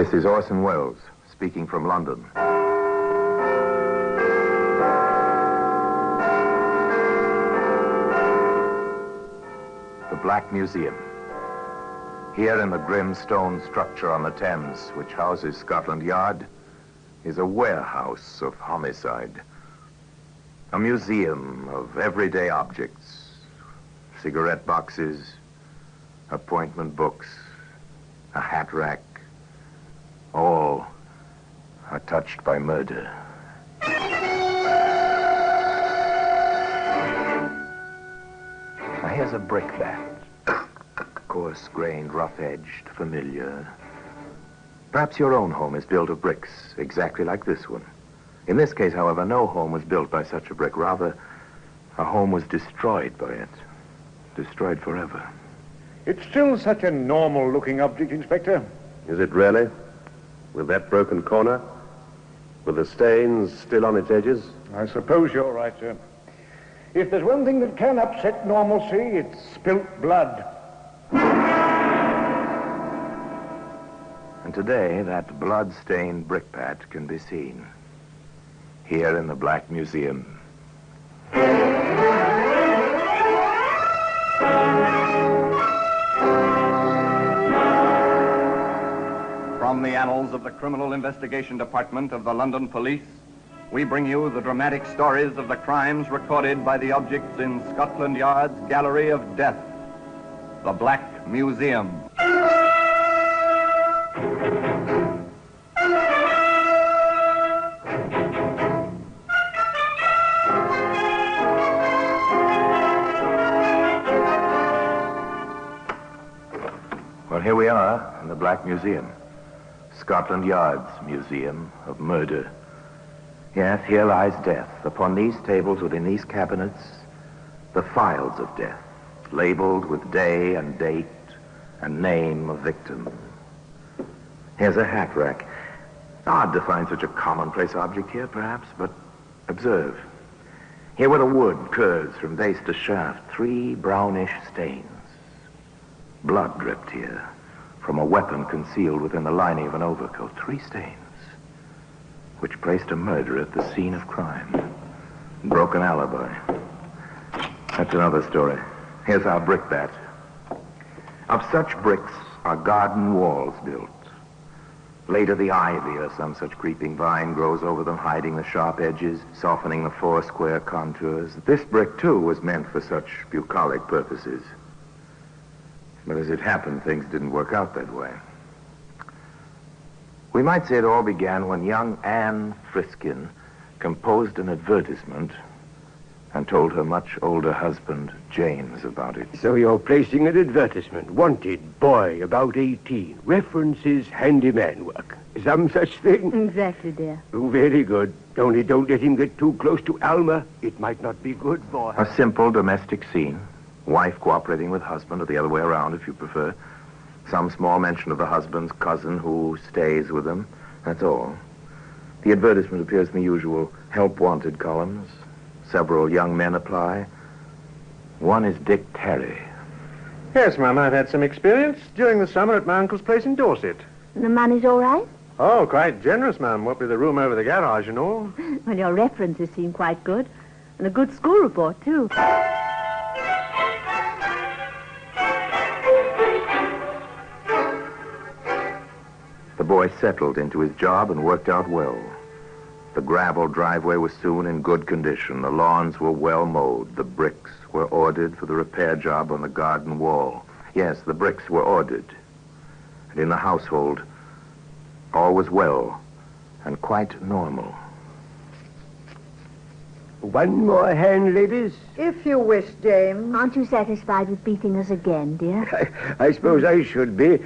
This is Orson Welles, speaking from London. The Black Museum. Here in the grim stone structure on the Thames, which houses Scotland Yard, is a warehouse of homicide. A museum of everyday objects, cigarette boxes, appointment books, a hat rack, all are touched by murder. Now here's a brickbat, coarse-grained, rough-edged, familiar. Perhaps your own home is built of bricks, exactly like this one. In this case, however, no home was built by such a brick. Rather, a home was destroyed by it. Destroyed forever. It's still such a normal-looking object, Inspector. Is it really? With that broken corner? With the stains still on its edges? I suppose you're right, sir. If there's one thing that can upset normalcy, it's spilt blood. And today, that blood-stained brickbat can be seen here in the Black Museum. From the annals of the Criminal Investigation Department of the London Police, we bring you the dramatic stories of the crimes recorded by the objects in Scotland Yard's Gallery of Death, the Black Museum. Well, here we are in the Black Museum. Scotland Yard's Museum of Murder. Yes, here lies death. Upon these tables, within these cabinets, the files of death, labeled with day and date and name of victim. Here's a hat rack. Odd to find such a commonplace object here, perhaps, but observe. Here where the wood curves from base to shaft, 3 brownish stains. Blood dripped here from a weapon concealed within the lining of an overcoat. 3 stains, which placed a murder at the scene of crime. Broken alibi. That's another story. Here's our brickbat. Of such bricks are garden walls built. Later the ivy or some such creeping vine grows over them, hiding the sharp edges, softening the 4 square contours. This brick, too, was meant for such bucolic purposes. But as it happened, things didn't work out that way. We might say it all began when young Anne Friskin composed an advertisement and told her much older husband, James, about it. So you're placing an advertisement. Wanted, boy, about 18. References, handyman work. Some such thing? Exactly, dear. Oh, very good. Only don't let him get too close to Alma. It might not be good for her. A simple domestic scene. Wife cooperating with husband, or the other way around, if you prefer. Some small mention of the husband's cousin who stays with them. That's all. The advertisement appears in the usual help wanted columns. Several young men apply. One is Dick Terry. Yes, ma'am, I've had some experience during the summer at my uncle's place in Dorset. The money's all right? Oh, quite generous, ma'am. What with the room over the garage and all. Well, your references seem quite good. And a good school report, too. The boy settled into his job and worked out well. The gravel driveway was soon in good condition. The lawns were well mowed. The bricks were ordered for the repair job on the garden wall. Yes, the bricks were ordered. And in the household, all was well and quite normal. One more hand, ladies? If you wish, James. Aren't you satisfied with beating us again, dear? I suppose I should be.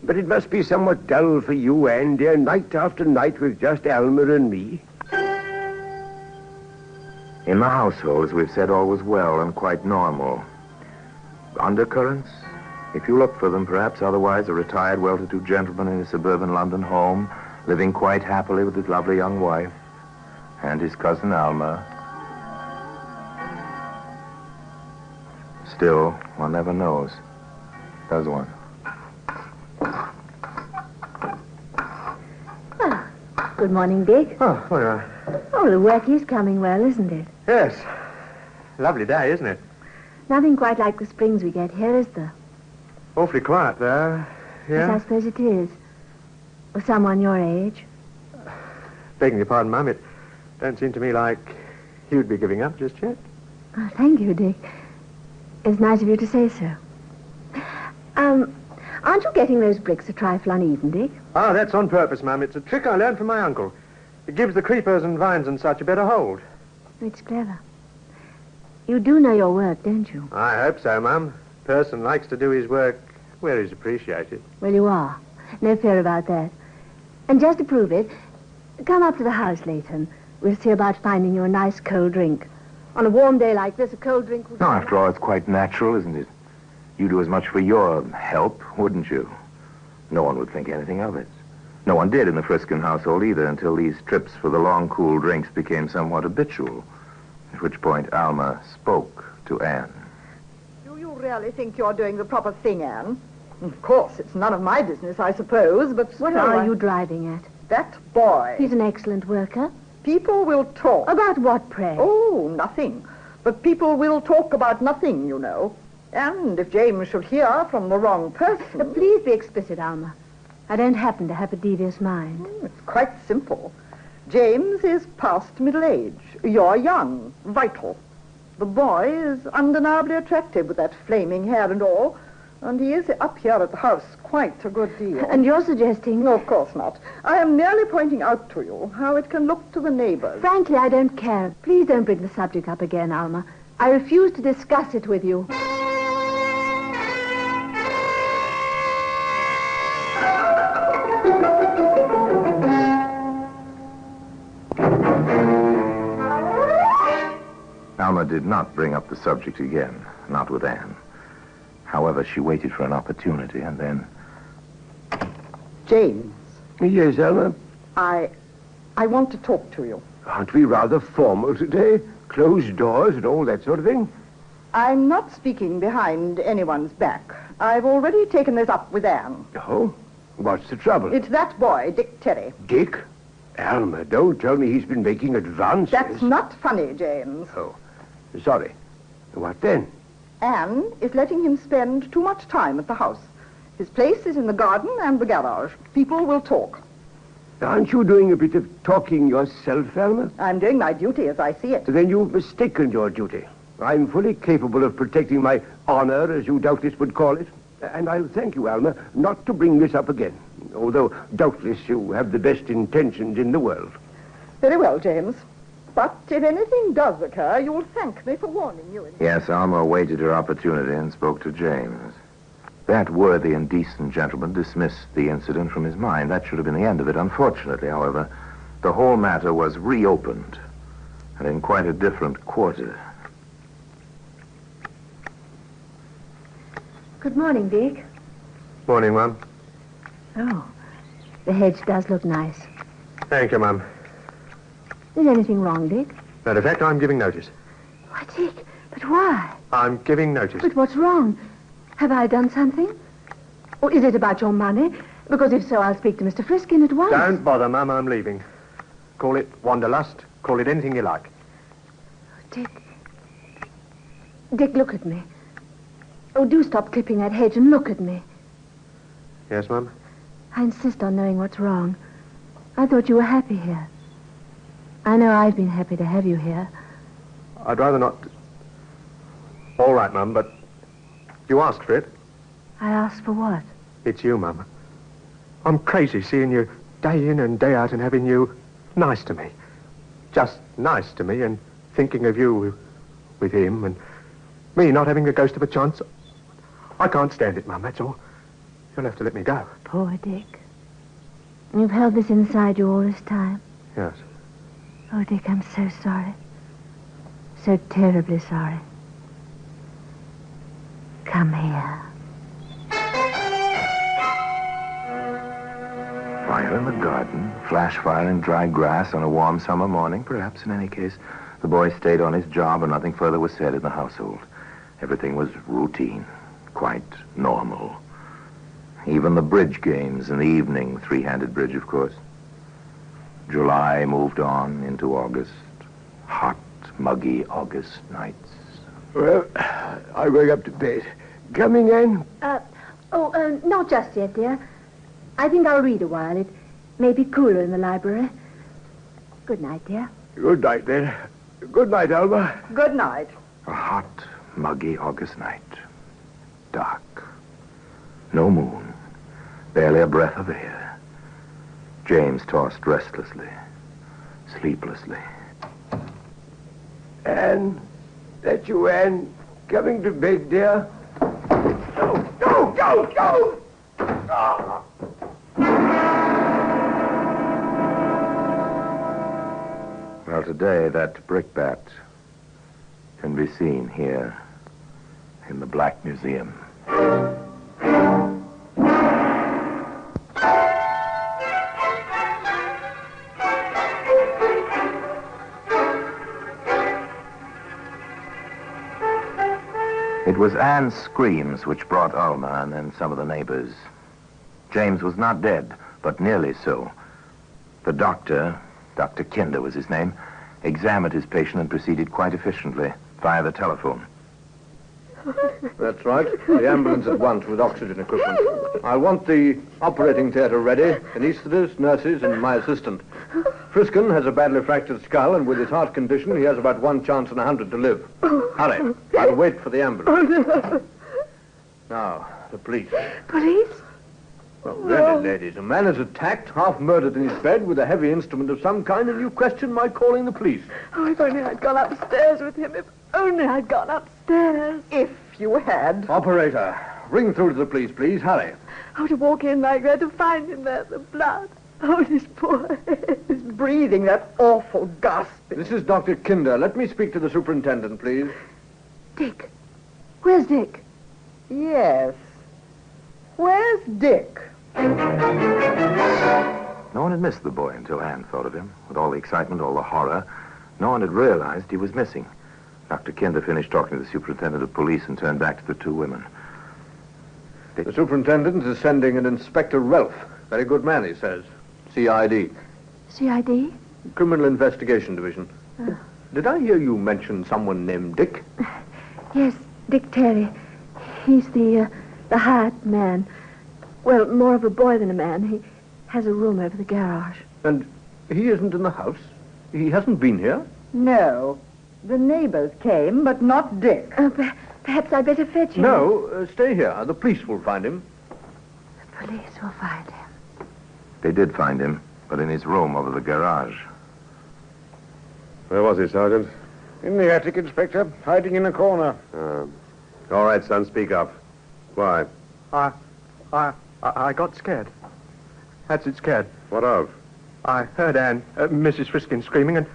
But it must be somewhat dull for you, Anne, dear, night after night with just Alma and me. In the household, as we've said, all was well and quite normal. Undercurrents? If you look for them, perhaps. Otherwise, a retired, well-to-do gentleman in a suburban London home, living quite happily with his lovely young wife and his cousin Alma. Still, one never knows, does one? Good morning, Dick. Oh, all right. Oh, the work is coming well, isn't it? Yes. Lovely day, isn't it? Nothing quite like the springs we get here, is there? Awfully quiet, though. Yes, Yeah? I suppose it is. For someone your age. Begging your pardon, Mum, it don't seem to me like you'd be giving up just yet. Oh, thank you, Dick. It's nice of you to say so. Aren't you getting those bricks a trifle uneven, Dick? Oh, that's on purpose, Mum. It's a trick I learned from my uncle. It gives the creepers and vines and such a better hold. It's clever. You do know your work, don't you? I hope so, Mum. Person likes to do his work where he's appreciated. Well, you are. No fear about that. And just to prove it, come up to the house later and we'll see about finding you a nice cold drink. On a warm day like this, a cold drink would... No, after all, it's quite natural, isn't it? You'd do as much for your help, wouldn't you? No one would think anything of it. No one did in the Friskin household either until these trips for the long, cool drinks became somewhat habitual, at which point Alma spoke to Anne. Do you really think you're doing the proper thing, Anne? Of course, it's none of my business, I suppose, but... What are you driving at? That boy. He's an excellent worker. People will talk. About what, pray? Oh, nothing. But people will talk about nothing, you know. And if James should hear from the wrong person... Please be explicit, Alma. I don't happen to have a devious mind. It's quite simple. James is past middle age. You're young, vital. The boy is undeniably attractive with that flaming hair and all. And he is up here at the house quite a good deal. And you're suggesting... No, of course not. I am merely pointing out to you how it can look to the neighbors. Frankly, I don't care. Please don't bring the subject up again, Alma. I refuse to discuss it with you. Alma did not bring up the subject again, not with Anne. However, she waited for an opportunity and then... James, Yes, Alma? I want to talk to you. Aren't we rather formal today? Closed doors and all that sort of thing? I'm not speaking behind anyone's back. I've already taken this up with Anne. Oh? What's the trouble? It's that boy, Dick Terry. Dick? Alma, don't tell me he's been making advances. That's not funny, James. Oh, sorry. What then? Anne is letting him spend too much time at the house. His place is in the garden and the garage. People will talk. Aren't you doing a bit of talking yourself, Alma? I'm doing my duty as I see it. Then you've mistaken your duty. I'm fully capable of protecting my honor, as you doubtless would call it. And I'll thank you, Alma, not to bring this up again. Although, doubtless, you have the best intentions in the world. Very well, James. But if anything does occur, you'll thank me for warning you. Yes, Alma waited her opportunity and spoke to James. That worthy and decent gentleman dismissed the incident from his mind. That should have been the end of it. Unfortunately, however, the whole matter was reopened, and in quite a different quarter. Good morning, Dick. Morning, Mum. Oh, the hedge does look nice. Thank you, Mum. Is anything wrong, Dick? Matter of fact, I'm giving notice. Why, Dick, but why? I'm giving notice. But what's wrong? Have I done something? Or is it about your money? Because if so, I'll speak to Mr. Friskin at once. Don't bother, Mum. I'm leaving. Call it wanderlust. Call it anything you like. Dick. Dick, look at me. Oh, do stop clipping that hedge and look at me. Yes, Mum? I insist on knowing what's wrong. I thought you were happy here. I know I've been happy to have you here. I'd rather not... All right, Mum, but you asked for it. I asked for what? It's you, Mum. I'm crazy seeing you day in and day out and having you nice to me. Just nice to me and thinking of you with him and me not having a ghost of a chance. I can't stand it, Mum, that's all. You'll have to let me go. Poor Dick. You've held this inside you all this time. Yes. Oh, Dick, I'm so sorry. So terribly sorry. Come here. Fire in the garden, flash fire in dry grass on a warm summer morning, perhaps in any case. The boy stayed on his job and nothing further was said in the household. Everything was routine, quite normal. Even the bridge games in the evening, three-handed bridge, of course. July moved on into August. Hot, muggy August nights. Well, I'm going up to bed. Coming in? Not just yet, dear. I think I'll read a while. It may be cooler in the library. Good night, dear. Good night, then. Good night, Alma. Good night. A hot, muggy August night. Dark. No moon. Barely a breath of air. James tossed restlessly, sleeplessly. Anne, that you, Anne, coming to bed, dear? Go! Well, today that brickbat can be seen here in the Black Museum. It was Anne's screams which brought Alma and then some of the neighbors. James was not dead, but nearly so. The doctor, Dr. Kinder was his name, examined his patient and proceeded quite efficiently via the telephone. That's right. The ambulance at once with oxygen equipment. I want the operating theatre ready, anaesthetists, nurses, and my assistant. Friskin has a badly fractured skull, and with his heart condition, he has about 1 chance in 100 to live. Hurry. I'll wait for the ambulance. Now, the police. Police? Well, really, ladies, a man is attacked, half murdered in his bed with a heavy instrument of some kind, and you question my calling the police. Oh, if only I'd gone upstairs with him. If only I'd gone upstairs. If you had. Operator, ring through to the police, please. Hurry. Oh, to walk in like that, to find him there, the blood. Oh, his poor head. He's breathing that awful gasping. This is Dr. Kinder. Let me speak to the superintendent, please. Dick. Where's Dick? Yes. Where's Dick? No one had missed the boy until Anne thought of him. With all the excitement, all the horror, no one had realized he was missing. Dr. Kinder finished talking to the superintendent of police and turned back to the two women. The superintendent is sending an Inspector Ralph. Very good man, he says. CID. CID? Criminal Investigation Division. Did I hear you mention someone named Dick? Yes, Dick Terry. He's the hired man. Well, more of a boy than a man. He has a room over the garage. And he isn't in the house? He hasn't been here? No. The neighbors came, but not Dick. Perhaps I'd better fetch him. No, stay here. The police will find him. The police will find him. They did find him, but in his room over the garage. Where was he, Sergeant? In the attic, Inspector, hiding in a corner. All right, son, speak up. Why? I got scared. That's it, scared. What of? I heard Mrs. Friskin screaming, and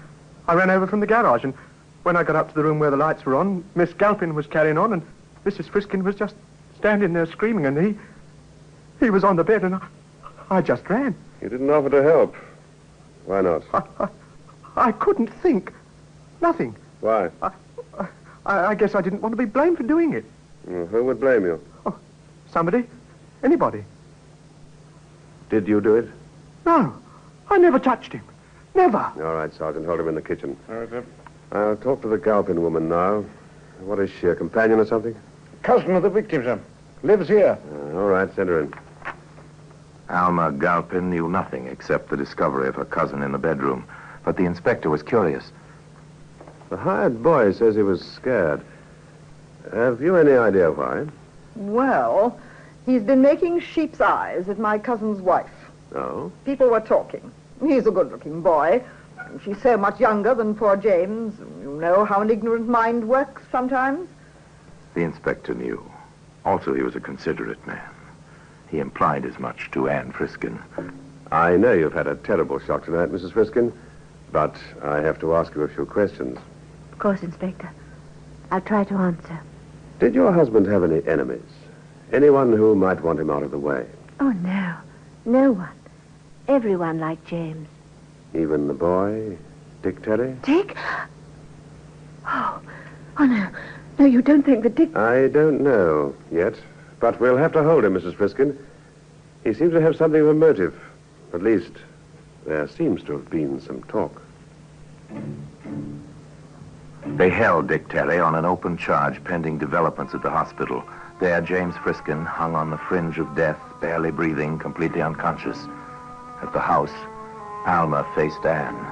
I ran over from the garage, and when I got up to the room where the lights were on, Miss Galpin was carrying on, and Mrs. Friskin was just standing there screaming, and he was on the bed, and I just ran. You didn't offer to help. Why not? I couldn't think. Nothing. Why? I guess I didn't want to be blamed for doing it. Well, who would blame you? Somebody. Anybody. Did you do it? No. I never touched him. Never. All right, Sergeant, hold him in the kitchen. All right, sir. I'll talk to the Galpin woman now. What is she, a companion or something? Cousin of the victim, sir. Lives here. All right, send her in. Alma Galpin knew nothing except the discovery of her cousin in the bedroom. But the inspector was curious. The hired boy says he was scared. Have you any idea why? Well, he's been making sheep's eyes at my cousin's wife. Oh? People were talking. He's a good-looking boy. She's so much younger than poor James. You know how an ignorant mind works sometimes. The inspector knew. Also, he was a considerate man. He implied as much to Anne Friskin. I know you've had a terrible shock tonight, Mrs. Friskin, but I have to ask you a few questions. Of course, Inspector. I'll try to answer. Did your husband have any enemies? Anyone who might want him out of the way? Oh, no. No one. Everyone liked James. Even the boy, Dick Terry? Dick? Oh, no. No, you don't think that Dick... I don't know yet, but we'll have to hold him, Mrs. Friskin. He seems to have something of a motive. At least, There seems to have been some talk. They held Dick Terry on an open charge pending developments at the hospital. There, James Friskin hung on the fringe of death, barely breathing, completely unconscious. At the house, Alma faced Anne.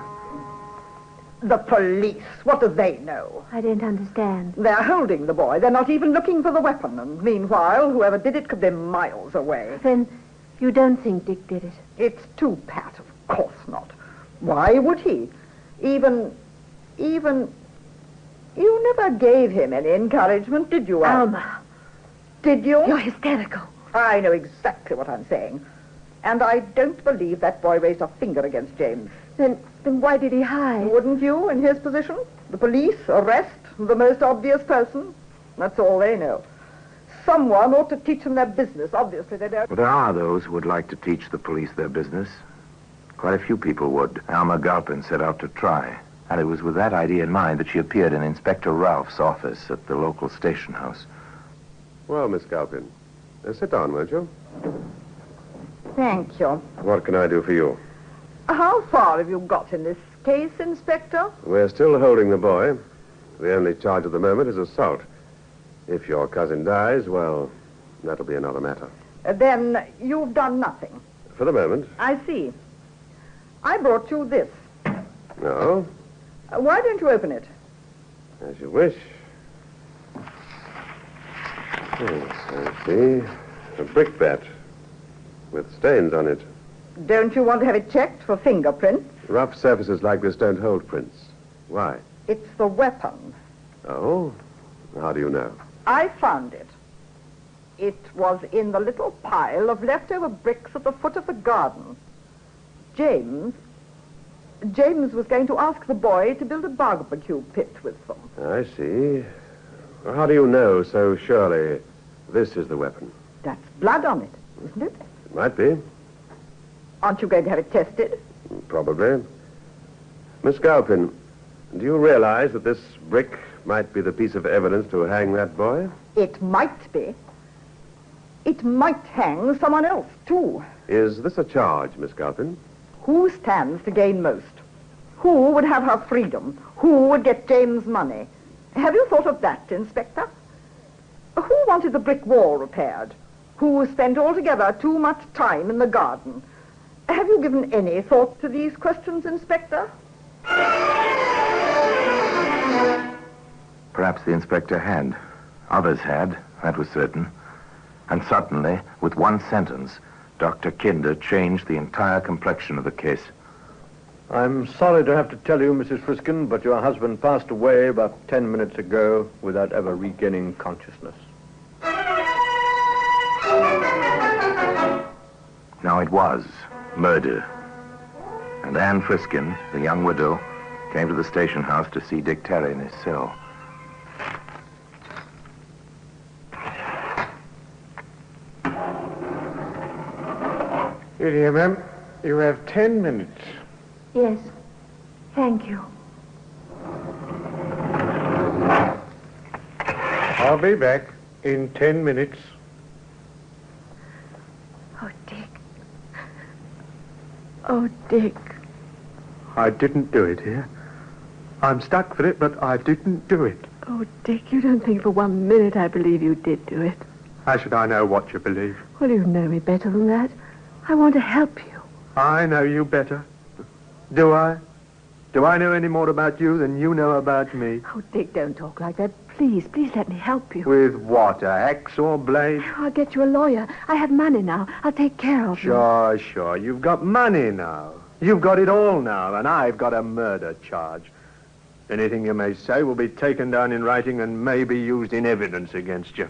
The police, what do they know? I don't understand. They're holding the boy. They're not even looking for the weapon. And meanwhile, whoever did it could be miles away. Then you don't think Dick did it? It's too pat, of course not. Why would he? Even... You never gave him any encouragement, did you, Alma. Did you? You're hysterical. I know exactly what I'm saying. And I don't believe that boy raised a finger against James. Then why did he hide? Wouldn't you, in his position? The police, arrest, the most obvious person. That's all they know. Someone ought to teach them their business. Obviously, they don't. Well, there are those who would like to teach the police their business. Quite a few people would. Alma Galpin set out to try. And it was with that idea in mind that she appeared in Inspector Ralph's office at the local station house. Well, Miss Galpin, sit down, won't you? Thank you. What can I do for you? How far have you got in this case, Inspector? We're still holding the boy. The only charge at the moment is assault. If your cousin dies, well, that'll be another matter. Then you've done nothing. For the moment. I see. I brought you this. No? Why don't you open it? As you wish. Yes, I see. A brickbat with stains on it. Don't you want to have it checked for fingerprints? Rough surfaces like this don't hold prints. Why? It's the weapon. Oh? How do you know? I found it. It was in the little pile of leftover bricks at the foot of the garden. James was going to ask the boy to build a barbecue pit with them. I see. Well, how do you know so surely this is the weapon? That's blood on it, isn't it? It might be. Aren't you going to have it tested? Probably. Miss Galpin, do you realize that this brick might be the piece of evidence to hang that boy? It might be. It might hang someone else, too. Is this a charge, Miss Galpin? Who stands to gain most? Who would have her freedom? Who would get James' money? Have you thought of that, Inspector? Who wanted the brick wall repaired? Who spent altogether too much time in the garden? Have you given any thought to these questions, Inspector? Perhaps the inspector had. Others had, that was certain. And suddenly, with one sentence, Dr. Kinder changed the entire complexion of the case. I'm sorry to have to tell you, Mrs. Friskin, but your husband passed away about 10 minutes ago without ever regaining consciousness. Now it was murder. And Anne Friskin, the young widow, came to the station house to see Dick Terry in his cell. Here, dear, ma'am. You have 10 minutes. Yes. Thank you. I'll be back in 10 minutes. Oh, Dick. Oh, Dick. I didn't do it here. I'm stuck for it, but I didn't do it. Oh, Dick, you don't think for 1 minute I believe you did do it. How should I know what you believe? Well, you know me better than that. I want to help you. I know you better. Do I? Do I know any more about you than you know about me? Oh, Dick, don't talk like that. Please let me help you. With what, an axe or blade? I'll get you a lawyer. I have money now. I'll take care of you. Sure. You've got money now. You've got it all now, and I've got a murder charge. Anything you may say will be taken down in writing and may be used in evidence against you.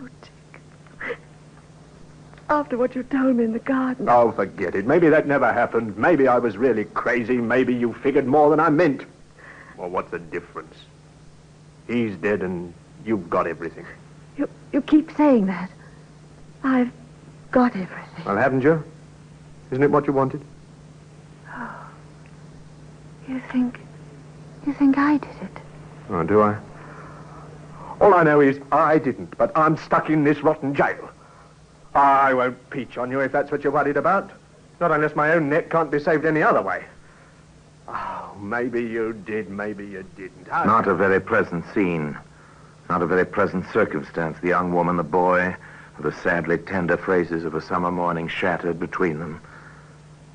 Oh, Dick. After what you told me in the garden. Oh, forget it. Maybe that never happened. Maybe I was really crazy. Maybe you figured more than I meant. Well, what's the difference? He's dead and you've got everything. You keep saying that. I've got everything. Well, haven't you? Isn't it what you wanted? Oh. You think I did it? Oh, do I? All I know is I didn't, but I'm stuck in this rotten jail. I won't peach on you if that's what you're worried about. Not unless my own neck can't be saved any other way. Oh, maybe you did, maybe you didn't. Not a very pleasant scene. Not a very pleasant circumstance. The young woman, the boy, the sadly tender phrases of a summer morning shattered between them.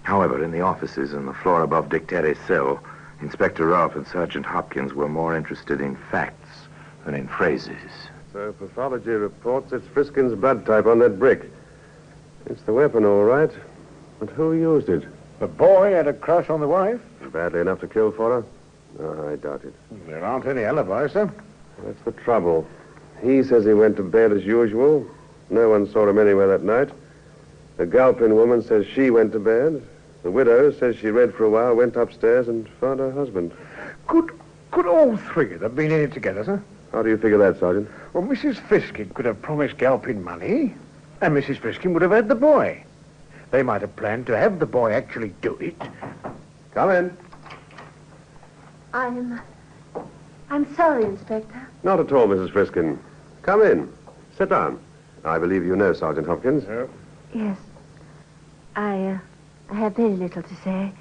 However, in the offices on the floor above Dick Terry's cell, Inspector Rolfe and Sergeant Hopkins were more interested in facts than in phrases. So pathology reports it's Friskin's blood type on that brick. It's the weapon, all right. But who used it? The boy had a crush on the wife. Badly enough to kill for her? No, I doubt it. There aren't any alibis, sir. That's the trouble. He says he went to bed as usual. No one saw him anywhere that night. The Galpin woman says she went to bed. The widow says she read for a while, went upstairs and found her husband. Could all three have been in it together, sir? How do you figure that, Sergeant? Well, Mrs. Friskin could have promised Galpin money, and Mrs. Friskin would have had the boy. They might have planned to have the boy actually do it. Come in. I'm sorry, Inspector. Not at all, Mrs. Friskin. Come in. Sit down. I believe you know Sergeant Hopkins. Yes. I have very little to say.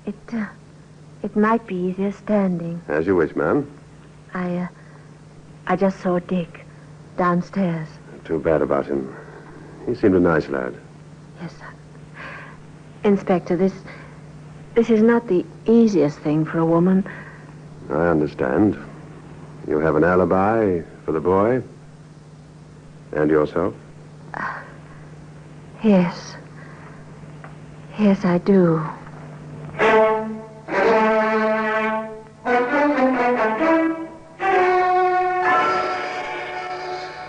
It might be easier standing. As you wish, ma'am. I just saw Dick downstairs. Too bad about him. He seemed a nice lad. Yes, sir. Inspector, this is not the easiest thing for a woman. I understand. You have an alibi for the boy? And yourself? Yes. Yes, I do.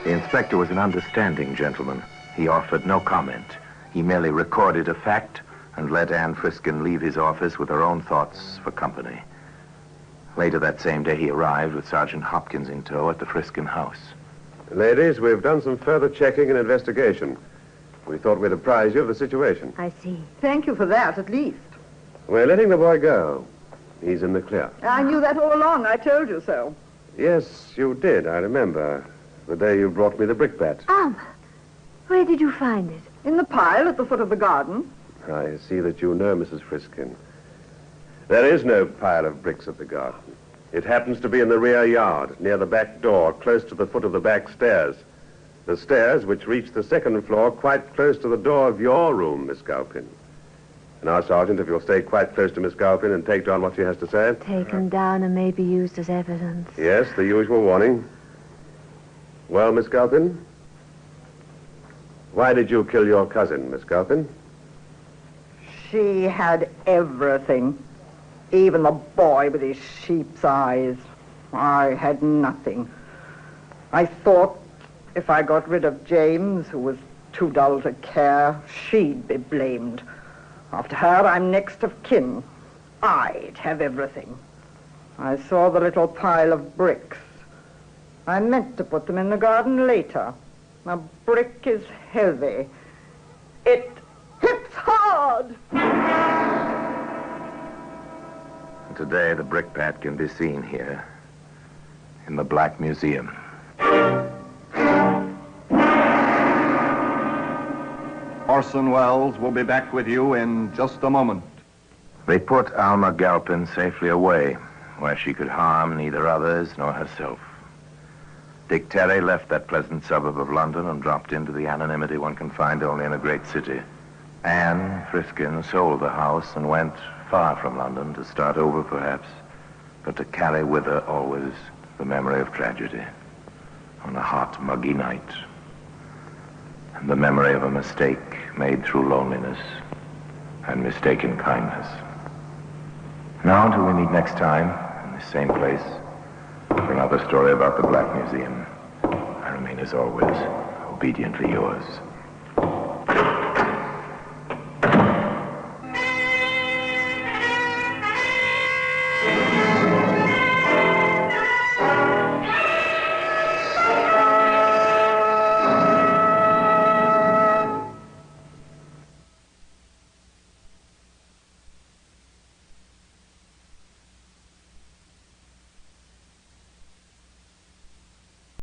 The inspector was an understanding gentleman. He offered no comment. He merely recorded a fact and let Anne Friskin leave his office with her own thoughts for company. Later that same day, he arrived with Sergeant Hopkins in tow at the Friskin house. Ladies, we've done some further checking and investigation. We thought we'd apprise you of the situation. I see. Thank you for that, at least. We're letting the boy go. He's in the clear. I knew that all along. I told you so. Yes, you did. I remember. The day you brought me the brickbat. Where did you find it? In the pile at the foot of the garden. I see that you know, Mrs. Friskin. There is no pile of bricks at the garden. It happens to be in the rear yard, near the back door, close to the foot of the back stairs. The stairs which reach the second floor quite close to the door of your room, Miss Galpin. Now, Sergeant, if you'll stay quite close to Miss Galpin and take down what she has to say. Taken down and may be used as evidence. Yes, the usual warning. Well, Miss Galpin? Why did you kill your cousin, Miss Galpin? She had everything. Even the boy with his sheep's eyes. I had nothing. I thought if I got rid of James, who was too dull to care, she'd be blamed. After her, I'm next of kin. I'd have everything. I saw the little pile of bricks. I meant to put them in the garden later. A brick is heavy. It hits hard! Today, the brickbat can be seen here in the Black Museum. Orson Welles will be back with you in just a moment. They put Alma Galpin safely away, where she could harm neither others nor herself. Dick Terry left that pleasant suburb of London and dropped into the anonymity one can find only in a great city. Anne Friskin sold the house and went far from London to start over, perhaps, but to carry with her always the memory of tragedy on a hot, muggy night, and the memory of a mistake made through loneliness and mistaken kindness. Now, until we meet next time in the same place for another story about the Black Museum, I remain, as always, obediently yours.